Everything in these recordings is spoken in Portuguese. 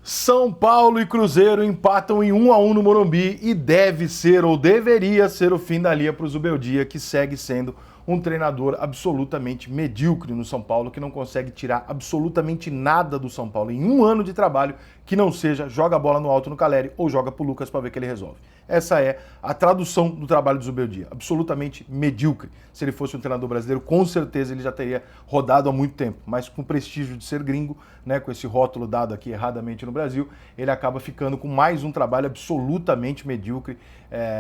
São Paulo e Cruzeiro empatam em 1-1 no Morumbi e deve ser ou deveria ser o fim da linha para o Zubeldia, que segue sendo um treinador absolutamente medíocre no São Paulo, que não consegue tirar absolutamente nada do São Paulo em um ano de trabalho que não seja joga a bola no alto no Caleri ou joga pro Lucas para ver que ele resolve. Essa é a tradução do trabalho do Zubeldia, absolutamente medíocre. Se ele fosse um treinador brasileiro, com certeza ele já teria rodado há muito tempo, mas com o prestígio de ser gringo, né, com esse rótulo dado aqui erradamente no Brasil, ele acaba ficando com mais um trabalho absolutamente medíocre,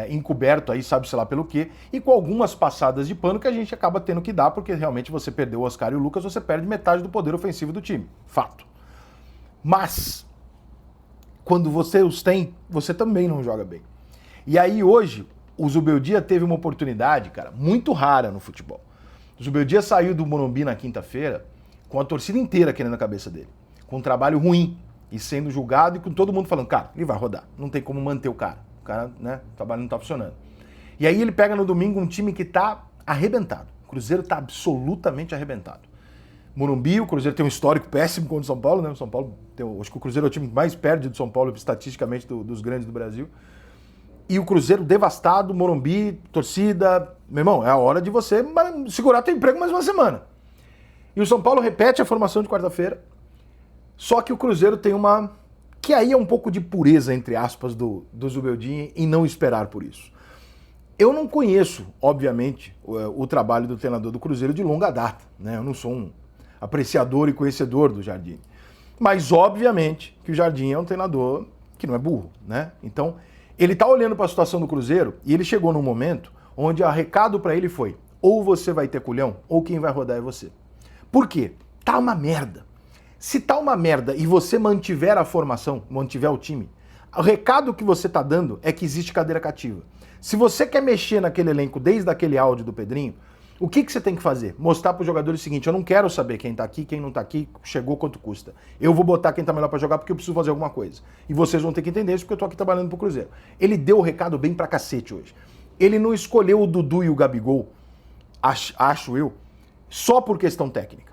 encoberto aí, sabe-se lá pelo quê, e com algumas passadas de pano que a gente acaba tendo que dar, porque realmente você perdeu o Oscar e o Lucas, você perde metade do poder ofensivo do time. Fato. Mas, quando você os tem, você também não joga bem. E aí hoje, o Zubeldia teve uma oportunidade, cara, muito rara no futebol. O Zubeldia saiu do Morumbi na quinta-feira com a torcida inteira querendo a cabeça dele, com um trabalho ruim e sendo julgado e com todo mundo falando, cara, ele vai rodar, não tem como manter o cara, né, o trabalho não tá funcionando. E aí ele pega no domingo um time que tá arrebentado, o Cruzeiro tá absolutamente arrebentado. Morumbi, o Cruzeiro tem um histórico péssimo contra o São Paulo, né, o São Paulo, acho que o Cruzeiro é o time que mais perde do São Paulo estatisticamente dos grandes do Brasil. E o Cruzeiro devastado, Morumbi, torcida. Meu irmão, é a hora de você segurar teu emprego mais uma semana. E o São Paulo repete a formação de quarta-feira. Só que o Cruzeiro tem uma... que aí é um pouco de pureza, entre aspas, do Zubeldia em não esperar por isso. Eu não conheço, obviamente, o trabalho do treinador do Cruzeiro de longa data, né? Eu não sou um apreciador e conhecedor do Jardim. Mas, obviamente, que o Jardim é um treinador que não é burro, né? Então... ele tá olhando para a situação do Cruzeiro e ele chegou num momento onde o recado para ele foi: ou você vai ter culhão, ou quem vai rodar é você. Por quê? Tá uma merda. Se tá uma merda e você mantiver a formação, mantiver o time, o recado que você tá dando é que existe cadeira cativa. Se você quer mexer naquele elenco desde aquele áudio do Pedrinho, o que você tem que fazer? Mostrar para os jogadores o seguinte: eu não quero saber quem tá aqui, quem não tá aqui, chegou, quanto custa. Eu vou botar quem tá melhor para jogar porque eu preciso fazer alguma coisa. E vocês vão ter que entender isso porque eu tô aqui trabalhando pro Cruzeiro. Ele deu o recado bem pra cacete hoje. Ele não escolheu o Dudu e o Gabigol, acho eu, só por questão técnica.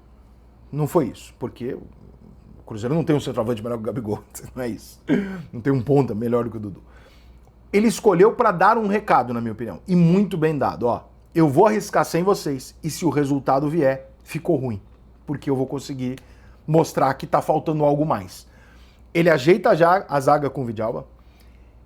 Não foi isso, porque o Cruzeiro não tem um centroavante melhor que o Gabigol, não é isso. Não tem um ponta melhor do que o Dudu. Ele escolheu para dar um recado, na minha opinião, e muito bem dado, ó. Eu vou arriscar sem vocês, e se o resultado vier, ficou ruim, porque eu vou conseguir mostrar que tá faltando algo mais. Ele ajeita já a zaga com o Vidalba,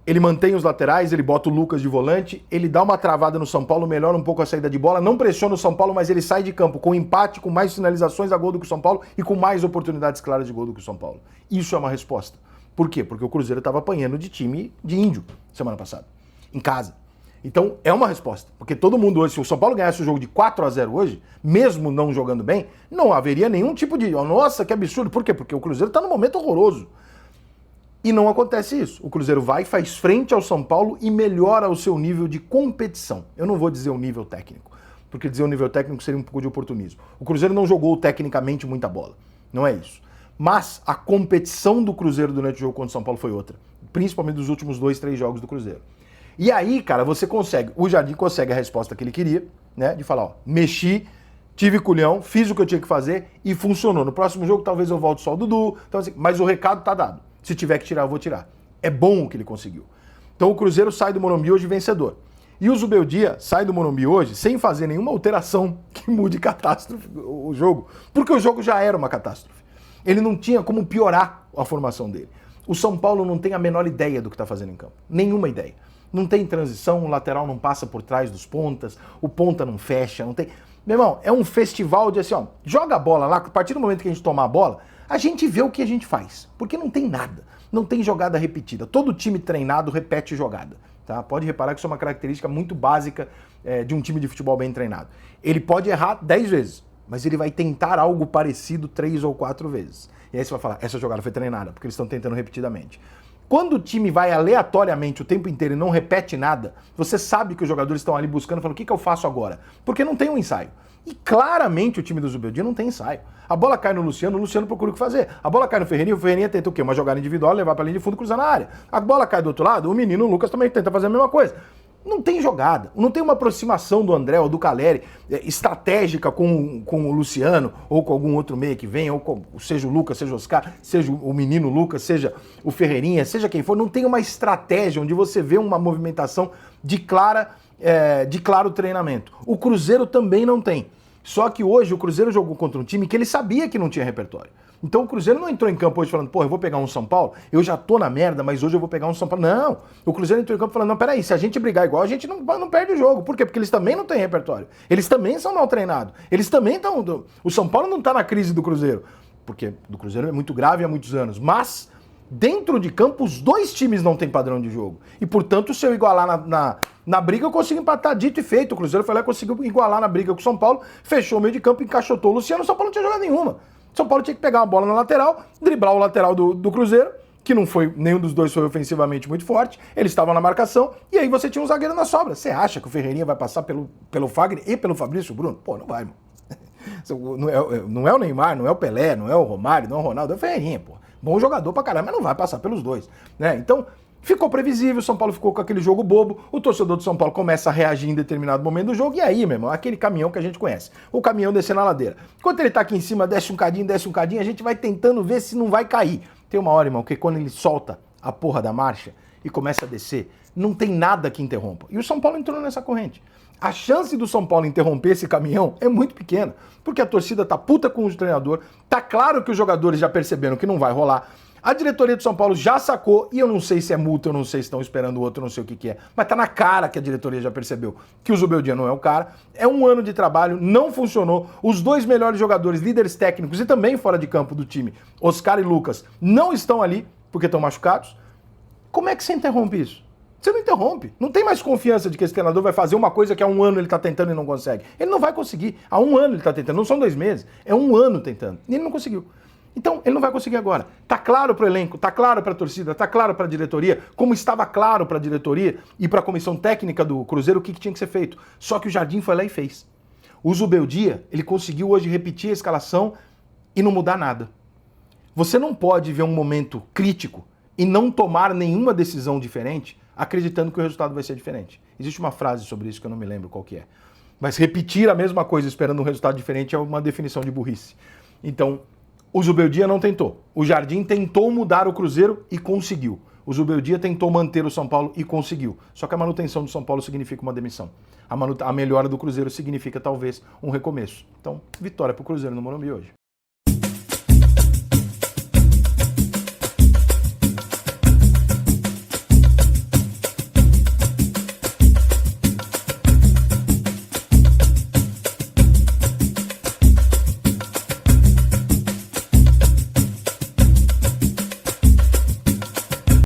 ele mantém os laterais, ele bota o Lucas de volante, ele dá uma travada no São Paulo, melhora um pouco a saída de bola, não pressiona o São Paulo, mas ele sai de campo com empate, com mais finalizações a gol do que o São Paulo e com mais oportunidades claras de gol do que o São Paulo. Isso é uma resposta. Por quê? Porque o Cruzeiro estava apanhando de time de índio semana passada, em casa. Então, é uma resposta, porque todo mundo hoje, se o São Paulo ganhasse o jogo de 4-0 hoje, mesmo não jogando bem, não haveria nenhum tipo de, nossa, que absurdo. Por quê? Porque o Cruzeiro está num momento horroroso. E não acontece isso. O Cruzeiro vai, faz frente ao São Paulo e melhora o seu nível de competição. Eu não vou dizer o nível técnico, porque dizer o nível técnico seria um pouco de oportunismo. O Cruzeiro não jogou tecnicamente muita bola, não é isso. Mas a competição do Cruzeiro durante o jogo contra o São Paulo foi outra, principalmente dos últimos 2, 3 jogos do Cruzeiro. E aí, cara, você consegue, o Jardim consegue a resposta que ele queria, né? De falar, ó, mexi, tive culhão, fiz o que eu tinha que fazer e funcionou. No próximo jogo talvez eu volte só o Dudu, então, assim, mas o recado tá dado. Se tiver que tirar, eu vou tirar. É bom o que ele conseguiu. Então o Cruzeiro sai do Morumbi hoje vencedor. E o Zubeldia sai do Morumbi hoje sem fazer nenhuma alteração que mude catástrofe o jogo, porque o jogo já era uma catástrofe. Ele não tinha como piorar a formação dele. O São Paulo não tem a menor ideia do que tá fazendo em campo. Nenhuma ideia. Não tem transição, o lateral não passa por trás dos pontas, o ponta não fecha, não tem... Meu irmão, é um festival de assim, ó, joga a bola lá, a partir do momento que a gente tomar a bola, a gente vê o que a gente faz, porque não tem nada, não tem jogada repetida. Todo time treinado repete jogada, tá? Pode reparar que isso é uma característica muito básica de um time de futebol bem treinado. Ele pode errar 10 vezes, mas ele vai tentar algo parecido 3 ou 4 vezes. E aí você vai falar, essa jogada foi treinada, porque eles estão tentando repetidamente. Quando o time vai aleatoriamente o tempo inteiro e não repete nada, você sabe que os jogadores estão ali buscando, falando, o que eu faço agora? Porque não tem um ensaio. E claramente o time do Zubeldia não tem ensaio. A bola cai no Luciano, o Luciano procura o que fazer. A bola cai no Ferreirinha, o Ferreirinha tenta o quê? Uma jogada individual, levar para a linha de fundo e cruzar na área. A bola cai do outro lado, o menino o Lucas também tenta fazer a mesma coisa. Não tem jogada, não tem uma aproximação do André ou do Caleri estratégica com o Luciano ou com algum outro meia que vem, ou seja o Lucas, seja o Oscar, seja o menino Lucas, seja o Ferreirinha, seja quem for, não tem uma estratégia onde você vê uma movimentação de claro treinamento. O Cruzeiro também não tem. Só que hoje o Cruzeiro jogou contra um time que ele sabia que não tinha repertório. Então o Cruzeiro não entrou em campo hoje falando, pô, eu vou pegar um São Paulo, eu já tô na merda, mas hoje eu vou pegar um São Paulo. Não, o Cruzeiro entrou em campo falando, não, peraí, se a gente brigar igual, a gente não perde o jogo. Por quê? Porque eles também não têm repertório. Eles também são mal treinados. Eles também estão... O São Paulo não tá na crise do Cruzeiro, porque do Cruzeiro é muito grave há muitos anos, mas dentro de campo os dois times não têm padrão de jogo. E, portanto, se eu igualar na briga, eu consigo empatar, dito e feito. O Cruzeiro foi lá e conseguiu igualar na briga com o São Paulo, fechou o meio de campo, encaixotou o Luciano, o São Paulo não tinha jogado nenhuma. São Paulo tinha que pegar uma bola na lateral, driblar o lateral do Cruzeiro, que não foi, nenhum dos dois foi ofensivamente muito forte, eles estavam na marcação, e aí você tinha um zagueiro na sobra. Você acha que o Ferreirinha vai passar pelo Fagner e pelo Fabrício Bruno? Pô, não vai, mano. Não é o Neymar, não é o Pelé, não é o Romário, não é o Ronaldo, é o Ferreirinha, pô. Bom jogador pra caramba, mas não vai passar pelos dois, né? Então, ficou previsível, o São Paulo ficou com aquele jogo bobo, o torcedor do São Paulo começa a reagir em determinado momento do jogo, e aí, meu irmão, aquele caminhão que a gente conhece, o caminhão descendo a ladeira. Enquanto ele tá aqui em cima, desce um cadinho, a gente vai tentando ver se não vai cair. Tem uma hora, irmão, que quando ele solta a porra da marcha e começa a descer, não tem nada que interrompa. E o São Paulo entrou nessa corrente. A chance do São Paulo interromper esse caminhão é muito pequena, porque a torcida tá puta com o treinador, tá claro que os jogadores já perceberam que não vai rolar. A diretoria do São Paulo já sacou, e eu não sei se é multa, eu não sei se estão esperando o outro, eu não sei o que é, mas tá na cara que a diretoria já percebeu que o Zubeldia não é o cara. É um ano de trabalho, não funcionou. Os dois melhores jogadores, líderes técnicos e também fora de campo do time, Oscar e Lucas, não estão ali porque estão machucados. Como é que você interrompe isso? Você não interrompe. Não tem mais confiança de que esse treinador vai fazer uma coisa que há um ano ele tá tentando e não consegue. Ele não vai conseguir. Há um ano ele tá tentando, não são 2 meses, é um ano tentando. E ele não conseguiu. Então, ele não vai conseguir agora. Tá claro pro elenco, tá claro pra torcida, tá claro pra diretoria, como estava claro pra diretoria e pra comissão técnica do Cruzeiro o que tinha que ser feito. Só que o Jardim foi lá e fez. O Zubeldia, ele conseguiu hoje repetir a escalação e não mudar nada. Você não pode ver um momento crítico e não tomar nenhuma decisão diferente acreditando que o resultado vai ser diferente. Existe uma frase sobre isso que eu não me lembro qual que é. Mas repetir a mesma coisa esperando um resultado diferente é uma definição de burrice. Então, o Zubeldia não tentou. O Jardim tentou mudar o Cruzeiro e conseguiu. O Zubeldia tentou manter o São Paulo e conseguiu. Só que a manutenção do São Paulo significa uma demissão. A melhora do Cruzeiro significa, talvez, um recomeço. Então, vitória para o Cruzeiro no Morumbi hoje.